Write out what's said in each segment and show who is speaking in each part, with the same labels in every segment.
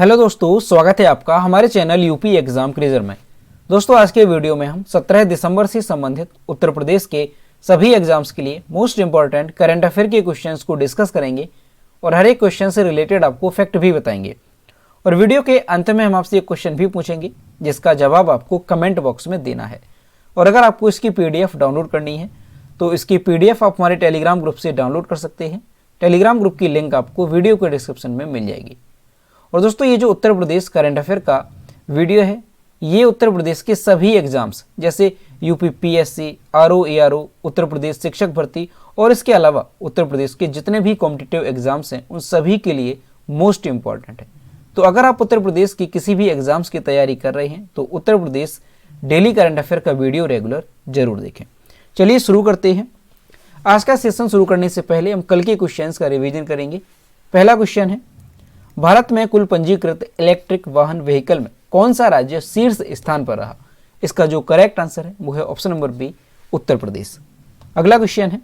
Speaker 1: Hello दोस्तों, स्वागत है आपका हमारे चैनल यूपी एग्जाम क्रेजर में। दोस्तों, आज के वीडियो में हम 17 दिसंबर से संबंधित उत्तर प्रदेश के सभी एग्जाम्स के लिए मोस्ट इंपॉर्टेंट करंट अफेयर के क्वेश्चंस को डिस्कस करेंगे और हर एक क्वेश्चन से रिलेटेड आपको फैक्ट भी बताएंगे। और वीडियो के अंत में हम आपसे एक क्वेश्चन भी पूछेंगे जिसका जवाब आपको कमेंट बॉक्स में देना है। और अगर आपको इसकी PDF डाउनलोड करनी है तो इसकी PDF आप हमारे टेलीग्राम ग्रुप से डाउनलोड कर सकते हैं। टेलीग्राम ग्रुप की लिंक आपको वीडियो के डिस्क्रिप्शन में मिल जाएगी। और दोस्तों, ये जो उत्तर प्रदेश करंट अफेयर का वीडियो है, ये उत्तर प्रदेश के सभी एग्जाम्स जैसे UP PSC, RO ARO, Uttar Pradesh शिक्षक भर्ती और इसके अलावा उत्तर प्रदेश के जितने भी कॉम्पिटिटिव एग्जाम्स हैं उन सभी के लिए मोस्ट इंपॉर्टेंट है। तो अगर आप उत्तर प्रदेश की किसी भी एग्जाम्स की तैयारी कर रहे हैं तो Uttar Pradesh daily current affair का वीडियो रेगुलर जरूर देखें। चलिए शुरू करते हैं। आज का सेशन शुरू करने से पहले हम कल के क्वेश्चंस का रिवीजन करेंगे। पहला क्वेश्चन है, भारत में कुल पंजीकृत इलेक्ट्रिक वाहन व्हीकल में कौन सा राज्य शीर्ष स्थान पर रहा? इसका जो करेक्ट आंसर है वो है option number B, Uttar Pradesh. अगला क्वेश्चन है,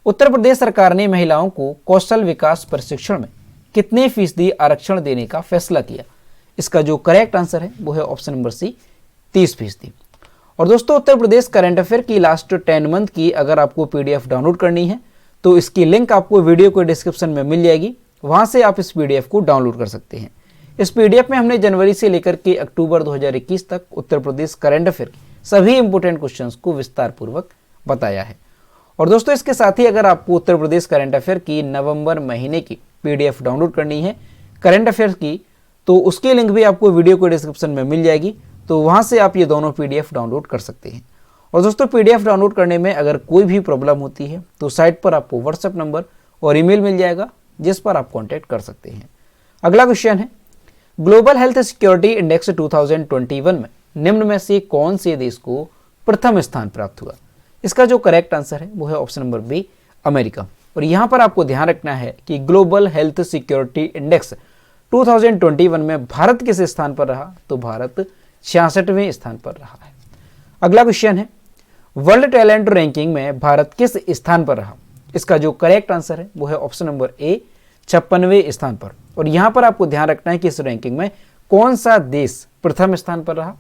Speaker 1: उत्तर प्रदेश सरकार ने महिलाओं को कौशल विकास प्रशिक्षण में कितने फीसदी आरक्षण देने का फैसला किया? इसका जो करेक्ट आंसर है वो है ऑप्शन नंबर सी, 30%। और दोस्तों, उत्तर प्रदेश करंट अफेयर की लास्ट 10 मंथ की अगर आपको PDF डाउनलोड करनी है तो इसकी लिंक आपको वीडियो के डिस्क्रिप्शन में मिल जाएगी। वहां से आप इस PDF को डाउनलोड कर सकते हैं। इस PDF में हमने जनवरी से लेकर के अक्टूबर 2021 तक उत्तर प्रदेश करंट अफेयर के सभी इंपोर्टेंट क्वेश्चंस को विस्तार पूर्वक बताया है। और दोस्तों, इसके साथ ही अगर आपको उत्तर प्रदेश करंट अफेयर की नवंबर महीने की PDF डाउनलोड करनी है करंट अफेयर की, तो उसकी लिंक भी आपको वीडियो के डिस्क्रिप्शन में मिल जाएगी। तो वहां से आप ये दोनों PDF डाउनलोड कर सकते हैं। और दोस्तों, PDF डाउनलोड करने में अगर कोई भी प्रॉब्लम होती है तो साइट पर आपको WhatsApp नंबर और ईमेल मिल जाएगा जिस पर आप कांटेक्ट कर सकते हैं। अगला क्वेश्चन है, ग्लोबल हेल्थ सिक्योरिटी इंडेक्स 2021 में निम्न में से कौन से देश को प्रथम स्थान प्राप्त हुआ? इसका जो करेक्ट आंसर है वो है ऑप्शन नंबर बी, अमेरिका। और यहां पर आपको ध्यान रखना है कि ग्लोबल हेल्थ सिक्योरिटी इंडेक्स 2021 में भारत किस स्थान पर रहा? तो भारत 66वें स्थान पर रहा है। अगला क्वेश्चन है, वर्ल्ड टैलेंट रैंकिंग में भारत किस स्थान पर रहा? इसका जो करेक्ट आंसर है वो है ऑप्शन नंबर ए, 56वें स्थान पर। और यहां पर आपको ध्यान रखना है कि इस रैंकिंग में कौन सा देश प्रथम स्थान पर रहा?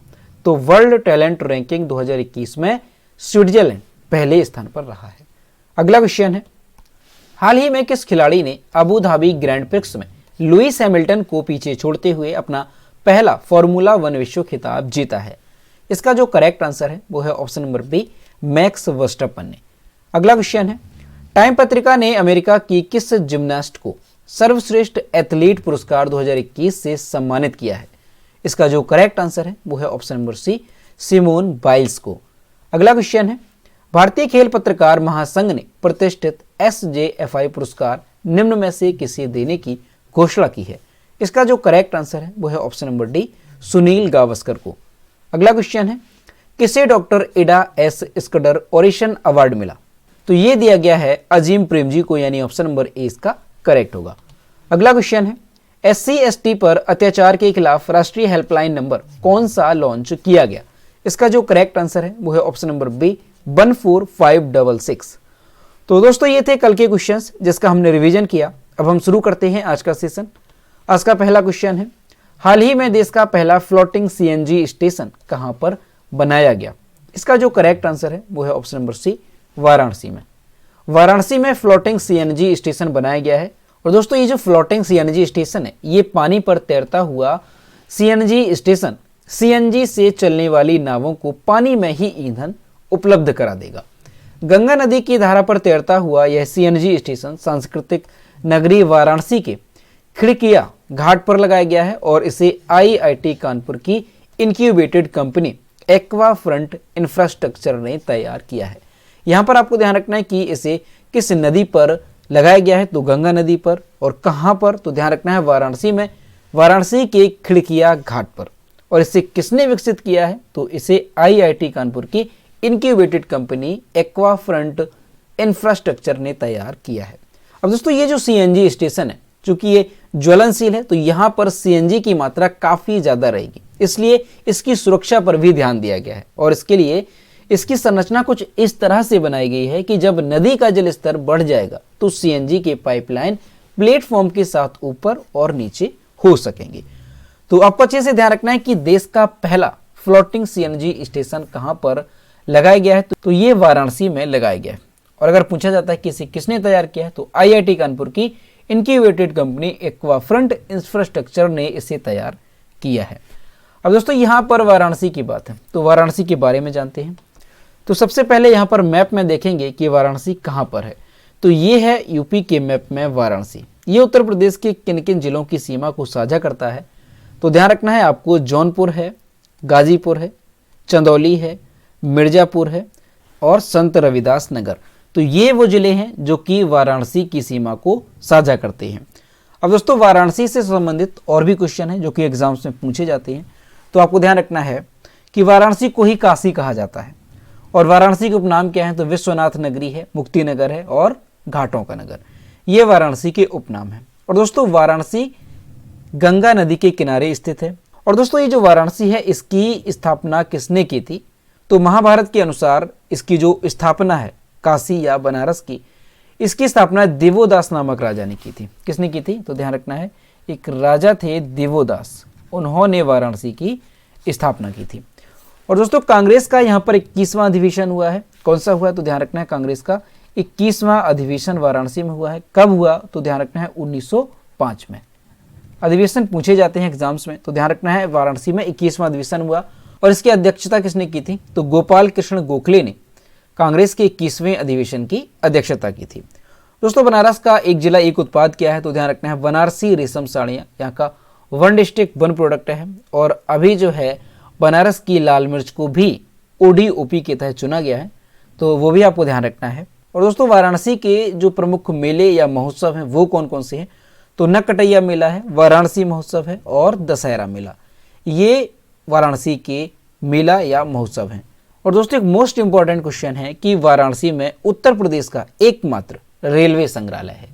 Speaker 1: तो वर्ल्ड टैलेंट रैंकिंग 2021 में स्विट्जरलैंड पहले स्थान पर रहा है। अगला क्वेश्चन है, हाल ही में किस खिलाड़ी ने अबू धाबी ग्रैंड प्रिक्स में लुईस हैमिल्टन को पीछे छोड़ते हुए अपना पहला फॉर्मूला 1 विश्व खिताब जीता है? इसका जो करेक्ट आंसर है वो है option number B, Max Verstappen ने। अगला क्वेश्चन है, टाइम पत्रिका ने अमेरिका की किस जिम्नास्ट को सर्वश्रेष्ठ एथलीट पुरस्कार 2021 से सम्मानित किया है? इसका जो करेक्ट आंसर है वो है option number C, Simone Biles को। अगला क्वेश्चन है, भारतीय खेल पत्रकार महासंघ ने प्रतिष्ठित SJFI पुरस्कार निम्न में से किसे देने की घोषणा की है? इसका जो करेक्ट आंसर है वो है option number D, Sunil Gavaskar को। अगला क्वेश्चन है, किसे doctor Ida S Scudder oration award मिला? तो ये दिया गया है अजीम प्रेमजी को, यानी ऑप्शन नंबर ए इसका करेक्ट होगा। अगला क्वेश्चन है, SC ST पर अत्याचार के खिलाफ राष्ट्रीय हेल्पलाइन नंबर कौन सा लॉन्च किया गया? इसका जो करेक्ट आंसर है वो है ऑप्शन नंबर बी, 14566। तो दोस्तों, ये थे कल के क्वेश्चंस जिसका हमने रिवीजन किया। अब हम शुरू करते हैं आज का सेशन। आज का पहला क्वेश्चन है, हाल ही में देश का पहला फ्लोटिंग CNG स्टेशन कहां पर बनाया गया? इसका जो करेक्ट आंसर है वो है ऑप्शन नंबर सी, वाराणसी में। वाराणसी में फ्लोटिंग CNG स्टेशन बनाया गया है। और दोस्तों, ये जो फ्लोटिंग CNG स्टेशन है ये पानी पर तैरता हुआ CNG स्टेशन CNG से चलने वाली नावों को पानी में ही ईंधन उपलब्ध करा देगा। गंगा नदी की धारा पर तैरता हुआ यह CNG स्टेशन सांस्कृतिक नगरी वाराणसी के खिड़किया घाट पर लगाया गया है और इसे IIT कानपुर की incubated company aqua front infrastructure ने तैयार किया है। यहाँ पर आपको ध्यान रखना है कि इसे किस नदी पर लगाया गया है, तो गंगा नदी पर। और कहाँ पर? तो ध्यान रखना है वाराणसी में, वाराणसी के खिड़किया घाट पर। और इसे किसने विकसित किया है? तो इसे IIT कानपुर की incubated company aqua front infrastructure ने तैयार किया है। अब दोस्तों, ये जो CNG स्टेशन है चूंकि ये ज्वलनशील है तो यहाँ पर CNG की मात्रा काफी ज्यादा रहेगी, इसलिए इसकी सुरक्षा पर भी ध्यान दिया गया है। और इसके लिए इसकी संरचना कुछ इस तरह से बनाई गई है कि जब नदी का जल स्तर बढ़ जाएगा तो CNG के पाइपलाइन प्लेटफॉर्म के साथ ऊपर और नीचे हो सकेंगे। तो आपको अच्छे से ध्यान रखना है कि देश का पहला फ्लोटिंग सीएनजी स्टेशन कहां पर लगाया गया है, तो ये वाराणसी में लगाया गया है। और अगर पूछा जाता है कि इसे किसने तैयार किया है, तो आईआईटी कानपुर की इनक्यूबेटेड कंपनी एक्वाफ्रंट इंफ्रास्ट्रक्चर ने इसे तैयार किया है। अब दोस्तों यहाँ पर वाराणसी की बात है, तो वाराणसी के बारे में जानते हैं। तो सबसे पहले यहाँ पर मैप में देखेंगे कि वाराणसी कहाँ पर है। तो ये है यूपी के मैप में वाराणसी। ये उत्तर प्रदेश के किन किन जिलों की सीमा को साझा करता है, तो ध्यान रखना है आपको, जौनपुर है, गाजीपुर है, चंदौली है, मिर्जापुर है और संत रविदास नगर। तो ये वो जिले हैं जो कि वाराणसी की सीमा को साझा करते हैं। अब दोस्तों वाराणसी से संबंधित और भी क्वेश्चन हैं जो कि एग्जाम्स में पूछे जाते हैं। तो आपको ध्यान रखना है कि वाराणसी को ही काशी कहा जाता है और वाराणसी के उपनाम क्या है, तो विश्वनाथ नगरी है, मुक्ति नगर है और घाटों का नगर, ये वाराणसी के उपनाम है। और दोस्तों वाराणसी गंगा नदी के किनारे स्थित है। और दोस्तों ये जो वाराणसी है इसकी स्थापना किसने की थी, तो महाभारत के अनुसार इसकी जो स्थापना है काशी या बनारस की, इसकी स्थापना देवोदास नामक राजा ने की थी। किसने की थी, तो ध्यान रखना है एक राजा थे देवोदास, उन्होंने वाराणसी की स्थापना की थी। और दोस्तों कांग्रेस का यहाँ पर 21वां अधिवेशन हुआ है। कौन सा हुआ है, तो ध्यान रखना है कांग्रेस का 21वां अधिवेशन वाराणसी में हुआ है। कब हुआ, तो ध्यान रखना है 1905 में। अधिवेशन पूछे जाते हैं एग्जाम्स में, तो ध्यान रखना है वाराणसी में 21वां अधिवेशन हुआ। और इसकी अध्यक्षता किसने की थी, तो गोपाल कृष्ण गोखले ने कांग्रेस के 21वें अधिवेशन की अध्यक्षता की थी। दोस्तों बनारस का एक जिला एक उत्पाद क्या है, तो ध्यान रखना है बनारसी रेशम साड़ियाँ यहाँ का वन डिस्ट्रिक्ट वन प्रोडक्ट है। और अभी जो है बनारस की लाल मिर्च को भी ओडीओपी के तहत चुना गया है, तो वो भी आपको ध्यान रखना है। और दोस्तों वाराणसी के जो प्रमुख मेले या महोत्सव हैं वो कौन कौन से हैं, तो नकटैया मेला है, वाराणसी महोत्सव है और दशहरा मेला, ये वाराणसी के मेला या महोत्सव हैं। और दोस्तों एक मोस्ट इंपॉर्टेंट क्वेश्चन है कि वाराणसी में उत्तर प्रदेश का एकमात्र रेलवे संग्रहालय है,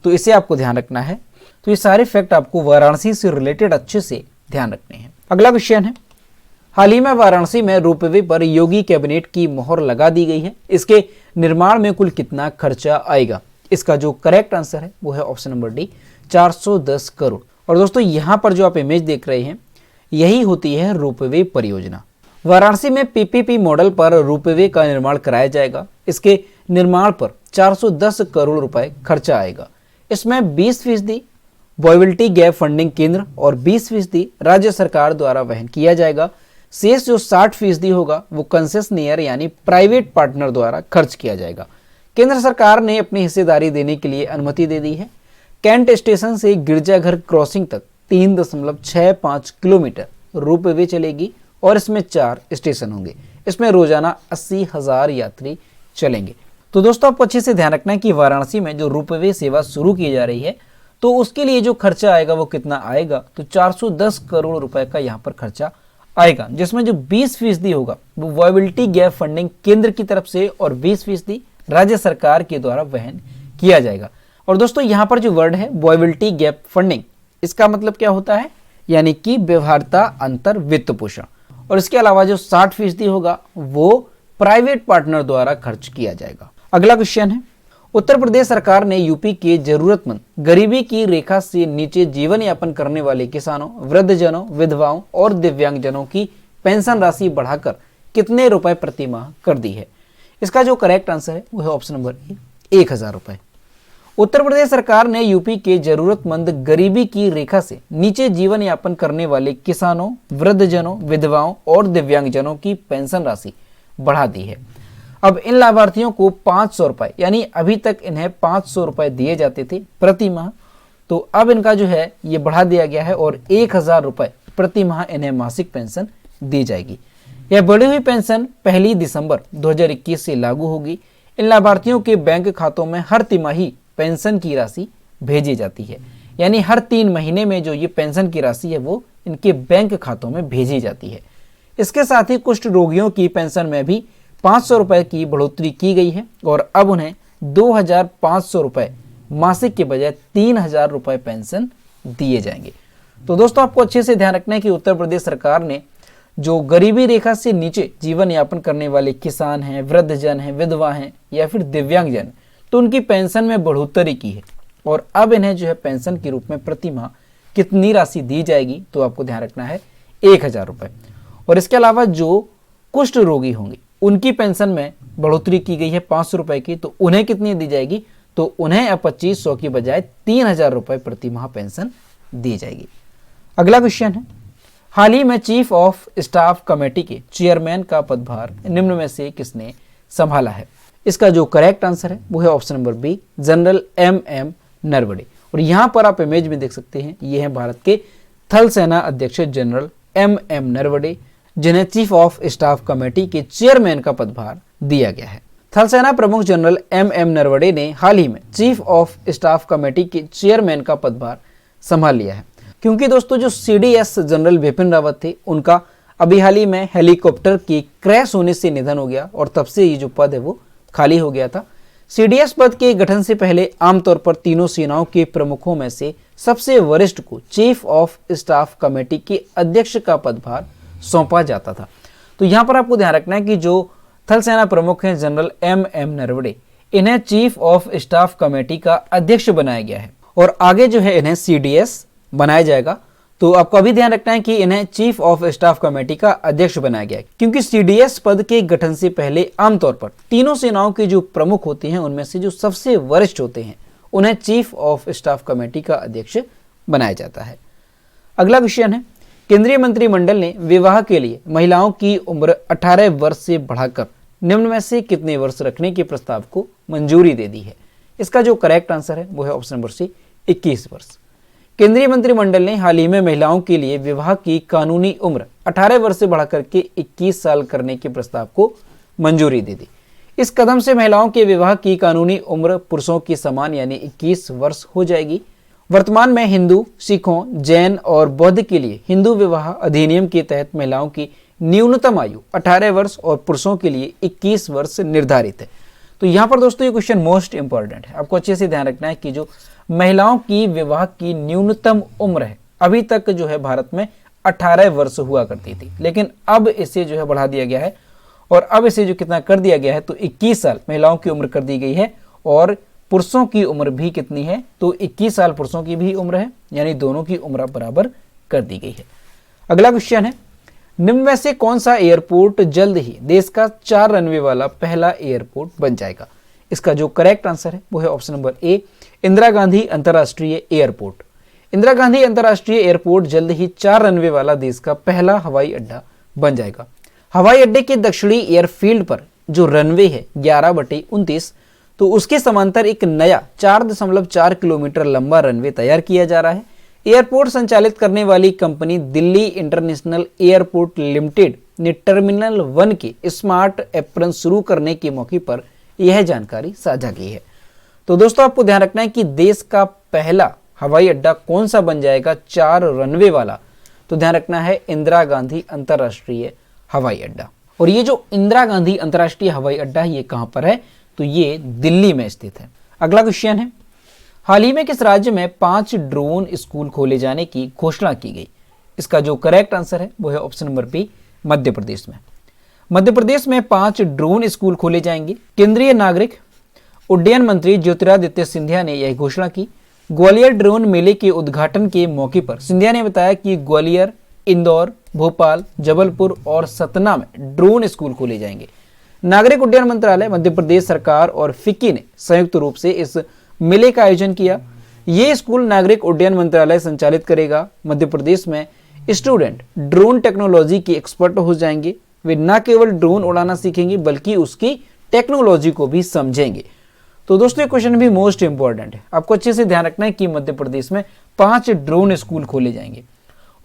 Speaker 1: तो इसे आपको ध्यान रखना है। तो ये सारे फैक्ट आपको वाराणसी से रिलेटेड अच्छे से ध्यान रखने हैं। अगला क्वेश्चन है, हाल ही में वाराणसी में रोपवे पर योगी कैबिनेट की मोहर लगा दी गई है, इसके निर्माण में कुल कितना खर्चा आएगा। इसका जो करेक्ट आंसर है वो है ऑप्शन नंबर डी, 410 करोड़। और दोस्तों यहाँ पर जो आप इमेज देख रहे हैं यही होती है रोपवे परियोजना। वाराणसी में पीपीपी मॉडल पर रोपवे का निर्माण कराया जाएगा। इसके निर्माण पर 410 करोड़ रुपए खर्चा आएगा। इसमें 20% वॉयबिलिटी गैप फंडिंग केंद्र और 20% राज्य सरकार द्वारा वहन किया जाएगा। शेष जो 60% होगा वो कंसेशनियर यानी प्राइवेट पार्टनर द्वारा खर्च किया जाएगा। केंद्र सरकार ने अपनी हिस्सेदारी देने के लिए अनुमति दे दी है। कैंट स्टेशन से गिरजाघर क्रॉसिंग तक 3.65 किलोमीटर रोपवे चलेगी और इसमें 4 स्टेशन होंगे। इसमें रोजाना 80,000 यात्री चलेंगे। तो दोस्तों आपको अच्छे से ध्यान रखना है कि वाराणसी में जो रोपवे सेवा शुरू की जा रही है तो उसके लिए जो खर्चा आएगा वो कितना आएगा, तो 410 करोड़ रुपए का यहाँ पर खर्चा आएगा, जिसमें जो 20% होगा वो वॉयबिलिटी गैप फंडिंग केंद्र की तरफ से और 20% राज्य सरकार के द्वारा वहन किया जाएगा। और दोस्तों यहाँ पर जो वर्ड है वॉयबिलिटी गैप फंडिंग, इसका मतलब क्या होता है, यानी कि व्यवहार्यता अंतर वित्त पोषण। और इसके अलावा जो 60% होगा वो प्राइवेट पार्टनर द्वारा खर्च किया जाएगा। अगला क्वेश्चन है, उत्तर प्रदेश सरकार ने यूपी के जरूरतमंद गरीबी की रेखा से नीचे जीवन यापन करने वाले किसानों, वृद्धजनों, विधवाओं और दिव्यांगजनों की पेंशन राशि बढ़ाकर कितने रुपए प्रति माह कर दी है। इसका जो करेक्ट आंसर है वो है ऑप्शन नंबर ए, 1000 रुपए। उत्तर प्रदेश सरकार ने यूपी के जरूरतमंद गरीबी की रेखा से नीचे जीवन यापन करने वाले किसानों, वृद्धजनों, विधवाओं और दिव्यांगजनों की पेंशन राशि बढ़ा दी है। अब इन लाभार्थियों को 500 रुपए, यानी अभी तक इन्हें 500 रुपए दिए जाते थे प्रति माह, तो अब इनका जो है ये बढ़ा दिया गया है और 1000 रुपए प्रति माह इन्हें मासिक पेंशन दी जाएगी। यह बढ़ी हुई पेंशन 1 दिसंबर 2021 से लागू होगी। इन लाभार्थियों के बैंक खातों में हर तिमाही पेंशन की राशि भेजी जाती है, यानी हर 3 महीने में जो ये पेंशन की राशि है वो इनके बैंक खातों में भेजी जाती है। इसके साथ ही कुष्ठ रोगियों की पेंशन में भी 500 रुपए की बढ़ोतरी की गई है और अब उन्हें 2500 रुपए मासिक के बजाय 3000 रुपए पेंशन दिए जाएंगे। तो दोस्तों आपको अच्छे से ध्यान रखना है कि उत्तर प्रदेश सरकार ने जो गरीबी रेखा से नीचे जीवन यापन करने वाले किसान हैं, वृद्धजन हैं, विधवा हैं या फिर दिव्यांगजन, तो उनकी पेंशन में बढ़ोतरी की है और अब इन्हें जो है पेंशन के रूप में प्रति माह कितनी राशि दी जाएगी, तो आपको ध्यान रखना है 1,000 रुपये। और इसके अलावा जो कुष्ठ रोगी होंगे उनकी पेंशन में बढ़ोतरी की गई है 500 रुपये की, तो उन्हें कितनी दी जाएगी, तो उन्हें अब 2500 की बजाय 3,000 रुपये प्रति माह पेंशन दी जाएगी। अगला क्वेश्चन है, हाल ही में चीफ ऑफ स्टाफ कमेटी के चेयरमैन का पदभार निम्न में से किसने संभाला है? इसका जो करेक्ट आंसर है वो है option number B, General MM Naravane. और यहाँ पर आप इमेज में देख सकते हैं, ये है भारत के थल सेना अध्यक्ष जनरल MM नरवणे, जिन्हें चीफ ऑफ स्टाफ कमेटी के चेयरमैन का पदभार दिया गया है। थल सेना प्रमुख जनरल MM नरवणे ने हाल ही में चीफ ऑफ स्टाफ कमेटी के चेयरमैन का पदभार संभाल लिया है, क्योंकि दोस्तों जो CDS जनरल बिपिन रावत थे उनका अभी हाल ही में हेलीकॉप्टर की क्रैश होने से निधन हो गया और तब से ये जो पद है वो खाली हो गया था। CDS पद के गठन से पहले आमतौर पर तीनों सेनाओं के प्रमुखों में से सबसे वरिष्ठ को चीफ ऑफ स्टाफ कमेटी के अध्यक्ष का पदभार सौंपा जाता था। तो यहाँ पर आपको ध्यान रखना है कि जो थल सेना प्रमुख हैं जनरल MM नरवणे, इन्हें चीफ ऑफ स्टाफ कमेटी का अध्यक्ष बनाया गया है और आगे जो है इन्हें CDS बनाया जाएगा। तो आपको अभी ध्यान रखना है कि इन्हें चीफ ऑफ स्टाफ कमेटी का अध्यक्ष बनाया गया है, क्योंकि CDS पद के गठन से पहले आमतौर पर तीनों सेनाओं के जो प्रमुख होते हैं उनमें से जो सबसे वरिष्ठ होते हैं उन्हें चीफ ऑफ स्टाफ कमेटी का अध्यक्ष बनाया जाता है। अगला क्वेश्चन है, केंद्रीय मंत्रिमंडल ने विवाह के लिए महिलाओं की उम्र 18 वर्ष से बढ़ाकर निम्न में से कितने वर्ष रखने के प्रस्ताव को मंजूरी दे दी है? इसका जो करेक्ट आंसर है वो है ऑप्शन नंबर सी, 21 वर्ष। केंद्रीय मंत्रिमंडल ने हाल ही में महिलाओं के लिए विवाह की कानूनी उम्र 18 वर्ष से बढ़ाकर के 21 साल करने के प्रस्ताव को मंजूरी दे दी। इस कदम से महिलाओं के विवाह की कानूनी उम्र पुरुषों की समान यानी 21 वर्ष हो जाएगी। वर्तमान में हिंदू, सिखों, जैन और बौद्ध के लिए हिंदू विवाह अधिनियम के तहत महिलाओं की न्यूनतम आयु 18 वर्ष और पुरुषों के लिए 21 वर्ष निर्धारित है। तो यहाँ पर दोस्तों ये क्वेश्चन मोस्ट इंपॉर्टेंट है, आपको अच्छे से ध्यान रखना है कि जो महिलाओं की विवाह की न्यूनतम उम्र है, अभी तक जो है भारत में 18 वर्ष हुआ करती थी, लेकिन अब इसे जो है बढ़ा दिया गया है और अब इसे जो कितना कर दिया गया है तो 21 साल महिलाओं की उम्र कर दी गई है और पुरुषों की उम्र भी कितनी है, तो 21 साल पुरुषों की भी उम्र है, यानी दोनों की उम्र बराबर कर दी गई है। अगला क्वेश्चन है, निम्न में से कौन सा एयरपोर्ट जल्द ही देश का 4 रनवे वाला पहला एयरपोर्ट बन जाएगा? इसका जो करेक्ट आंसर है वो है option number A, Indira Gandhi अंतर्राष्ट्रीय एयरपोर्ट। इंदिरा गांधी अंतर्राष्ट्रीय एयरपोर्ट जल्द ही 4 रनवे वाला देश का पहला हवाई अड्डा बन जाएगा। हवाई अड्डे के दक्षिणी एयरफील्ड पर जो रनवे है 11/29, तो उसके समांतर एक नया 4.4 किलोमीटर लंबा रनवे तैयार किया जा रहा है। एयरपोर्ट संचालित करने वाली company Delhi international airport limited ने टर्मिनल 1 के स्मार्ट एप्रन शुरू करने के मौके पर यह जानकारी साझा की है। तो दोस्तों आपको ध्यान रखना है कि देश का पहला हवाई अड्डा कौन सा बन जाएगा 4 रनवे वाला, तो ध्यान रखना है इंदिरा गांधी अंतर्राष्ट्रीय हवाई अड्डा। और ये जो इंदिरा गांधी अंतर्राष्ट्रीय हवाई अड्डा ये कहां पर है, तो ये दिल्ली में स्थित है। अगला क्वेश्चन है, हाल ही में किस राज्य में 5 ड्रोन स्कूल खोले जाने की घोषणा की गई? इसका जो करेक्ट आंसर है वो है option number B, Madhya Pradesh में। मध्य प्रदेश में 5 ड्रोन स्कूल खोले जाएंगे। केंद्रीय नागरिक उड्डयन मंत्री ज्योतिरादित्य सिंधिया ने यह घोषणा की। ग्वालियर ड्रोन मेले के उद्घाटन के मौके पर सिंधिया ने बताया कि ग्वालियर, इंदौर, भोपाल, जबलपुर और सतना में ड्रोन स्कूल खोले जाएंगे। नागरिक उड्डयन मंत्रालय, मध्य प्रदेश सरकार और फिक्की ने संयुक्त रूप से इस मेले का आयोजन किया। ये स्कूल नागरिक उड्डयन मंत्रालय संचालित करेगा। मध्य प्रदेश में स्टूडेंट ड्रोन टेक्नोलॉजी के एक्सपर्ट हो जाएंगे। वे न केवल ड्रोन उड़ाना सीखेंगे बल्कि उसकी टेक्नोलॉजी को भी समझेंगे। तो दोस्तों ये क्वेश्चन भी मोस्ट इंपॉर्टेंट है, आपको अच्छे से ध्यान रखना है कि मध्य प्रदेश में 5 ड्रोन स्कूल खोले जाएंगे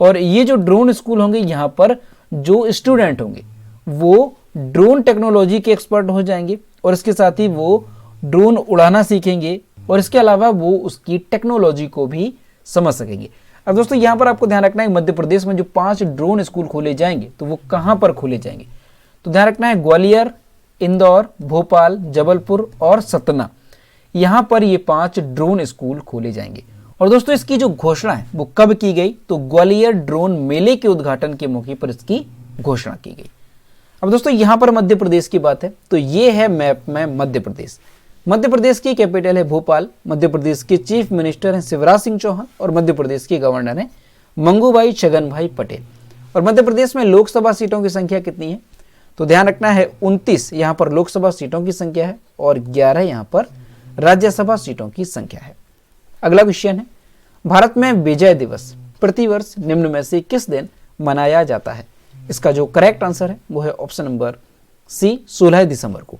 Speaker 1: और ये जो ड्रोन स्कूल होंगे यहाँ पर जो स्टूडेंट होंगे वो ड्रोन टेक्नोलॉजी के एक्सपर्ट हो जाएंगे और इसके साथ ही वो ड्रोन उड़ाना सीखेंगे और इसके अलावा वो उसकी टेक्नोलॉजी को भी समझ सकेंगे। अब दोस्तों यहाँ पर आपको ध्यान रखना है मध्य प्रदेश में जो 5 ड्रोन स्कूल खोले जाएंगे तो वो कहाँ पर खोले जाएंगे, तो ध्यान रखना है ग्वालियर, इंदौर, भोपाल, जबलपुर और सतना, यहाँ पर ये 5 ड्रोन स्कूल खोले जाएंगे। और दोस्तों इसकी जो घोषणा है वो कब की गई, तो ग्वालियर ड्रोन मेले के उद्घाटन के मौके पर इसकी घोषणा की गई। अब दोस्तों यहाँ पर मध्य प्रदेश की बात है तो ये है मैप में मध्य प्रदेश। मध्य प्रदेश की कैपिटल है भोपाल। मध्य प्रदेश के चीफ मिनिस्टर हैं शिवराज सिंह चौहान और मध्य प्रदेश के गवर्नर हैं मंगूभाई छगनभाई पटेल। और मध्य प्रदेश में लोकसभा सीटों की संख्या कितनी है? तो ध्यान रखना है 29 यहाँ पर लोकसभा सीटों की संख्या है और 11 यहाँ पर राज्यसभा सीटों की संख्या है। अगला क्वेश्चन है, भारत में विजय दिवस प्रतिवर्ष निम्न में से किस दिन मनाया जाता है? इसका जो करेक्ट आंसर है वो है ऑप्शन नंबर सी, 16 दिसंबर को।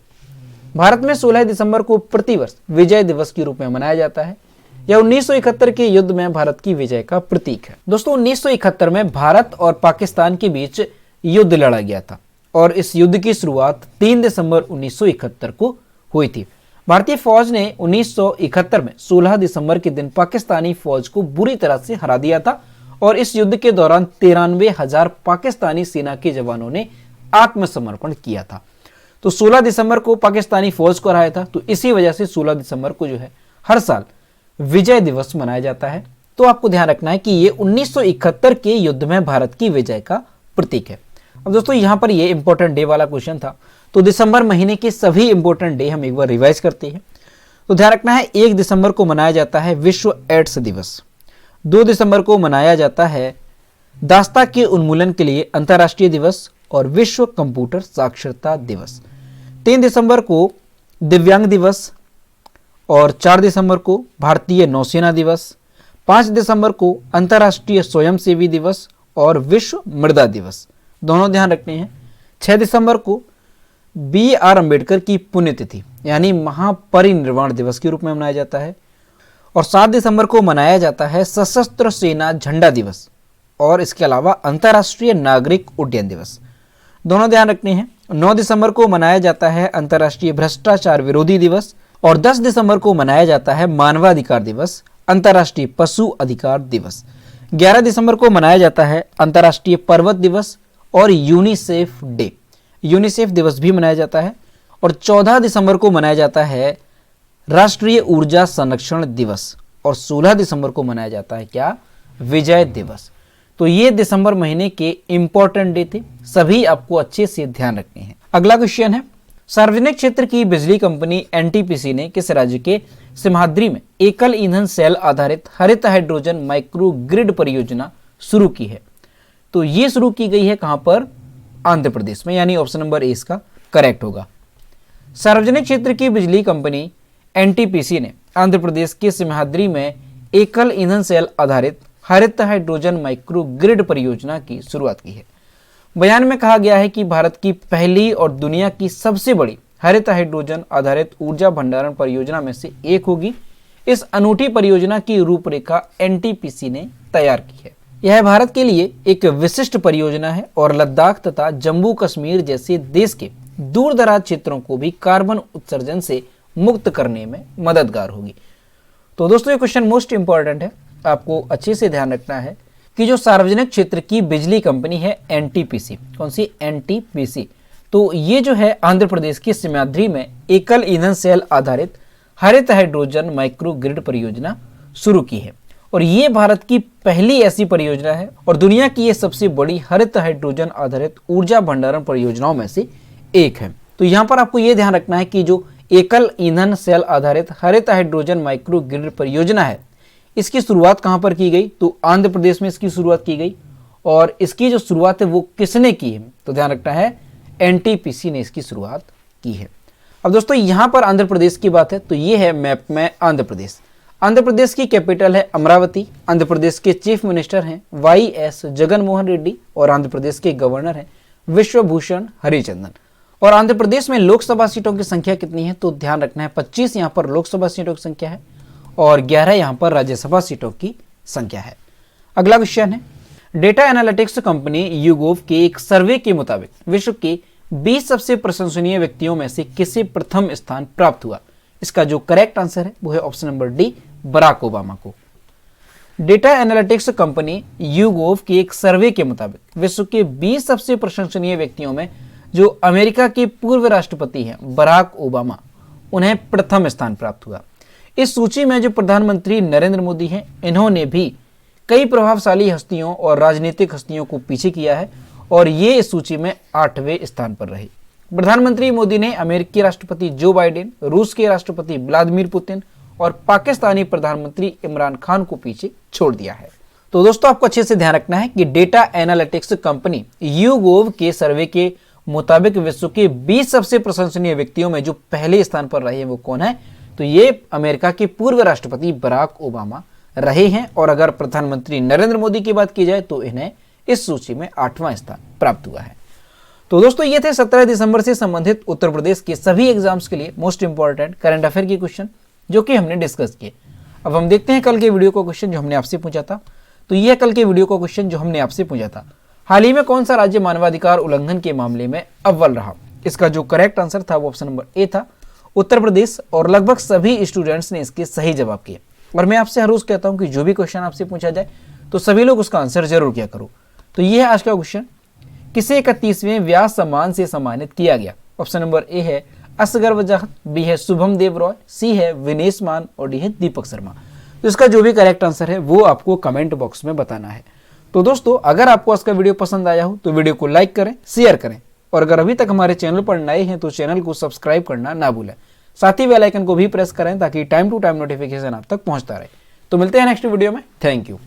Speaker 1: भारत में 16 दिसंबर को प्रतिवर्ष विजय दिवस के रूप में मनाया जाता है। यह 1971 के युद्ध में भारत की विजय का प्रतीक है। दोस्तों 1971 में भारत और पाकिस्तान के बीच युद्ध लड़ा गया था और इस युद्ध की शुरुआत 3 दिसंबर 1971 को हुई थी। भारतीय फौज ने 1971 में 16 दिसंबर के दिन पाकिस्तानी फौज को बुरी तरह से हरा दिया था और इस युद्ध के दौरान 93,000 पाकिस्तानी सेना के जवानों ने आत्मसमर्पण किया था। तो 16 दिसंबर को पाकिस्तानी फौज को हराया था, तो इसी वजह से 16 दिसंबर को जो है हर साल विजय दिवस मनाया जाता है। तो आपको ध्यान रखना है कि ये 1971 के युद्ध में भारत की विजय का प्रतीक है। अब दोस्तों यहाँ पर ये इंपॉर्टेंट डे वाला क्वेश्चन था, तो दिसंबर महीने के सभी इंपॉर्टेंट डे हम एक बार रिवाइज करते हैं। तो ध्यान रखना है 1 दिसंबर को मनाया जाता है विश्व एड्स दिवस। 2 दिसंबर को मनाया जाता है दास्ता के उन्मूलन के लिए अंतर्राष्ट्रीय दिवस और विश्व कंप्यूटर साक्षरता दिवस। 3 दिसंबर को दिव्यांग दिवस और 4 दिसंबर को भारतीय नौसेना दिवस। 5 दिसंबर को अंतर्राष्ट्रीय स्वयंसेवी दिवस और विश्व मृदा दिवस, दोनों ध्यान रखने हैं। 6 दिसंबर को BR अम्बेडकर की पुण्यतिथि यानी महापरिनिर्वाण दिवस के रूप में मनाया जाता है। और 7 दिसंबर को मनाया जाता है सशस्त्र सेना झंडा दिवस और इसके अलावा अंतर्राष्ट्रीय नागरिक उड्डयन दिवस, दोनों ध्यान रखने हैं। 9 दिसंबर को मनाया जाता है अंतर्राष्ट्रीय भ्रष्टाचार विरोधी दिवस और 10 दिसंबर को मनाया जाता है मानवाधिकार दिवस, अंतर्राष्ट्रीय पशु अधिकार दिवस। 11 दिसंबर को मनाया जाता है अंतर्राष्ट्रीय पर्वत दिवस और यूनिसेफ डे, यूनिसेफ दिवस भी मनाया जाता है। और 14 दिसंबर को मनाया जाता है राष्ट्रीय ऊर्जा संरक्षण दिवस और 16 दिसंबर को मनाया जाता है क्या? विजय दिवस। तो ये दिसंबर महीने के इंपॉर्टेंट डे थे, सभी आपको अच्छे से ध्यान रखने हैं। अगला क्वेश्चन है, सार्वजनिक क्षेत्र की बिजली कंपनी एनटीपीसी ने किस राज्य के सिमहाद्री में एकल ईंधन सेल आधारित हरित हाइड्रोजन माइक्रो ग्रिड परियोजना शुरू की है? तो ये शुरू की गई है कहां पर? आंध्र प्रदेश में, यानी ऑप्शन नंबर ए इसका करेक्ट होगा। सार्वजनिक क्षेत्र की बिजली कंपनी एनटीपीसी ने आंध्र प्रदेश के सिमहाद्री में एकल ईंधन सेल आधारित हरित हाइड्रोजन माइक्रो ग्रिड परियोजना की शुरुआत की है। बयान में कहा गया है कि भारत की पहली और दुनिया की सबसे बड़ी हरित हाइड्रोजन आधारित ऊर्जा भंडारण परियोजना में से एक होगी। इस अनूठी परियोजना की रूपरेखा एनटीपीसी ने तैयार की है। यह भारत के लिए एक विशिष्ट परियोजना है और लद्दाख तथा जम्मू कश्मीर जैसे देश के दूर दराज क्षेत्रों को भी कार्बन उत्सर्जन से मुक्त करने में मददगार होगी। तो दोस्तों ये क्वेश्चन मोस्ट इंपॉर्टेंट है, आपको अच्छे से ध्यान रखना है कि जो सार्वजनिक क्षेत्र की बिजली कंपनी है एनटीपीसी, कौन सी? एनटीपीसी। तो ये जो है आंध्र प्रदेश के सिमहाद्री में एकल ईंधन सेल आधारित हरित हाइड्रोजन माइक्रो ग्रिड परियोजना शुरू की है और ये भारत की पहली ऐसी परियोजना है और दुनिया की ये सबसे बड़ी हरित हाइड्रोजन आधारित ऊर्जा भंडारण परियोजनाओं में से एक है। तो यहाँ पर आपको ये ध्यान रखना है कि जो एकल ईंधन सेल आधारित हरित हाइड्रोजन माइक्रो ग्रिड परियोजना है, इसकी शुरुआत कहां पर की गई? तो आंध्र प्रदेश में इसकी शुरुआत की गई। और इसकी जो शुरुआत है वो किसने की है? तो ध्यान रखना है एनटीपीसी ने इसकी शुरुआत की है। अब दोस्तों यहां पर आंध्र प्रदेश की बात है तो ये है मैप में आंध्र प्रदेश। आंध्र प्रदेश की कैपिटल है अमरावती। आंध्र प्रदेश के चीफ मिनिस्टर हैं YS जगनमोहन रेड्डी और आंध्र प्रदेश के गवर्नर हैं विश्वभूषण हरिचंदन। और आंध्र प्रदेश में लोकसभा सीटों की संख्या कितनी है? तो ध्यान रखना है 25 यहाँ पर लोकसभा सीटों की संख्या है और 11 यहाँ पर राज्यसभा सीटों की संख्या है। अगला क्वेश्चन है, डेटा एनालिटिक्स कंपनी YouGov के एक सर्वे के मुताबिक विश्व के 20 सबसे प्रशंसनीय व्यक्तियों में से किसे प्रथम स्थान प्राप्त हुआ? इसका जो करेक्ट आंसर है वो है option number D, Barack Obama को। डेटा एनालिटिक्स कंपनी YouGov के एक सर्वे के मुताबिक विश्व के 20 सबसे प्रशंसनीय व्यक्तियों में जो अमेरिका के पूर्व राष्ट्रपति हैं बराक ओबामा, उन्हें प्रथम स्थान प्राप्त हुआ। इस सूची में जो प्रधानमंत्री नरेंद्र मोदी हैं, इन्होंने भी कई प्रभावशाली हस्तियों और राजनीतिक हस्तियों को पीछे किया है और ये इस सूची में 8वें स्थान पर रहे। प्रधानमंत्री मोदी ने अमेरिकी राष्ट्रपति जो बाइडेन, रूस के राष्ट्रपति व्लादिमीर पुतिन और पाकिस्तानी प्रधानमंत्री इमरान खान को पीछे छोड़ दिया है। तो दोस्तों आपको अच्छे से ध्यान रखना है कि डेटा एनालिटिक्स कंपनी YouGov के सर्वे के मुताबिक विश्व के 20 सबसे प्रशंसनीय व्यक्तियों में जो पहले स्थान पर रहे हैं वो कौन है, तो ये अमेरिका के पूर्व राष्ट्रपति बराक ओबामा रहे हैं। और अगर प्रधानमंत्री नरेंद्र मोदी की बात की जाए तो इन्हें इस सूची में 8वां स्थान प्राप्त हुआ है। तो दोस्तों ये थे 17 दिसंबर से संबंधित उत्तर प्रदेश के सभी एग्जाम्स के लिए मोस्ट इंपॉर्टेंट करंट अफेयर के क्वेश्चन जो कि हमने डिस्कस किए। अब हम देखते हैं कल के वीडियो का क्वेश्चन जो हमने आपसे पूछा था। तो यह कल के वीडियो का क्वेश्चन जो हमने आपसे पूछा था, हाल ही में कौन सा राज्य मानवाधिकार उल्लंघन के मामले में अव्वल रहा। इसका जो करेक्ट आंसर था वो ऑप्शन नंबर ए था, उत्तर प्रदेश। और लगभग सभी स्टूडेंट्स ने इसके सही जवाब किए। और मैं आपसे हर रोज कहता हूं कि जो भी क्वेश्चन आपसे पूछा जाए तो सभी लोग उसका आंसर जरूर किया करो। तो यह है आज का क्वेश्चन, किसे 31वें व्यास सम्मान से सम्मानित किया गया। ऑप्शन नंबर ए है असगर वजाहत, बी है शुभम देव रॉय, सी है विनेश मान और डी है दीपक शर्मा। तो इसका जो भी करेक्ट आंसर है वो आपको कमेंट बॉक्स में बताना है। तो दोस्तों अगर आपको आज का वीडियो पसंद आया हो तो वीडियो को लाइक करें, शेयर करें और अगर अभी तक हमारे चैनल पर नए हैं तो चैनल को सब्सक्राइब करना ना भूलें। साथ ही बेल आइकन को भी प्रेस करें ताकि टाइम टू टाइम नोटिफिकेशन आप तक पहुंचता रहे। तो मिलते हैं नेक्स्ट वीडियो में। Thank you.